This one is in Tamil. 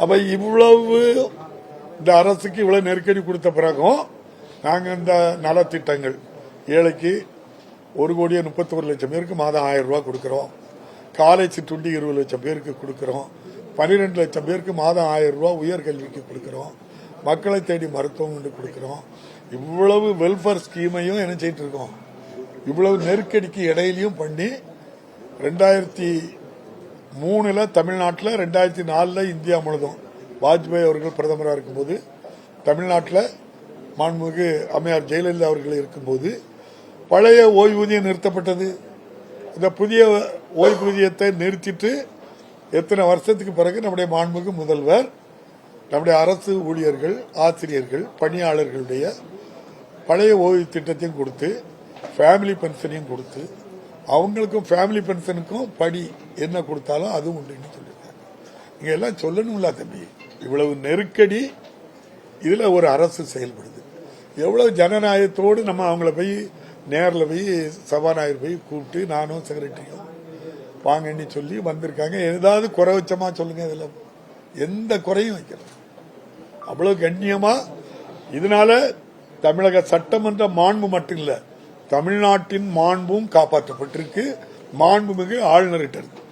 அப்ப இவ்வளவு இந்த அரசுக்கு இவ்வளவு நெருக்கடி கொடுத்த பிறகும் நாங்க இந்த நலத்திட்டங்கள் ஏழைக்கு 1,31,00,000 பேருக்கு மாதம் 1000 ரூபாய் கொடுக்கிறோம். காலை சிற்றுண்டி 20 லட்சம் பேருக்கு கொடுக்கிறோம். 12 லட்சம் பேருக்கு மாதம் 1000 ரூபாய் உயர்கல்விக்கு கொடுக்கிறோம். மக்களை தேடி மருத்துவம் கொடுக்கிறோம். இவ்வளவு வெல்ஃபேர் ஸ்கீமையும் என்ன செய்யிட்டு இருக்கோம். இவ்வளவு நெருக்கடிக்கு இடையிலையும் பண்ணி 2003 தமிழ்நாட்டில் 2004 இந்தியா முழுதும் வாஜ்பாய் அவர்கள் பிரதமராக இருக்கும்போது தமிழ்நாட்டில் மாண்புமிகு அம்மையார் ஜெயலலிதா அவர்கள் இருக்கும்போது பழைய ஓய்வூதியம் நிறுத்தப்பட்டது. இந்த புதிய ஓய்வூதியத்தை நிறுத்திட்டு எத்தனை வருஷத்துக்கு பிறகு நம்முடைய மாண்புமிகு முதல்வர் நம்முடைய அரசு ஊழியர்கள், ஆசிரியர்கள், பணியாளர்களுடைய பழைய ஓய்வு திட்டத்தையும் கொடுத்து ஃபேமிலி பென்ஷனையும் கொடுத்து அவங்களுக்கும் ஃபேமிலி பென்ஷனுக்கும் படி என்ன கொடுத்தாலும் அதுவும் உண்டுன்னு சொல்லியிருக்காங்க. நீங்க எல்லாம் சொல்லணும்ல தம்பி, இவ்வளவு நெருக்கடி இதுல ஒரு அரசு செயல்படுது. எவ்வளவு ஜனநாயகத்தோடு நம்ம அவங்கள போய் நேரில் போய் சபாநாயகர் போய் கூப்பிட்டு நானும் செக்ரட்டரியும் வாங்கன்னு சொல்லி வந்திருக்காங்க. ஏதாவது குறைவச்சமா சொல்லுங்க. இதுல எந்த குறையும் வைக்கல. அவ்வளவு கண்ணியமா இதனால தமிழக சட்டமன்ற மாண்பு மட்டும் இல்ல, தமிழ்நாட்டின் மாண்பும் காப்பாற்றப்பட்டிருக்கு. மாண்புமிகு ஆளுநர்கிட்ட இருக்கு.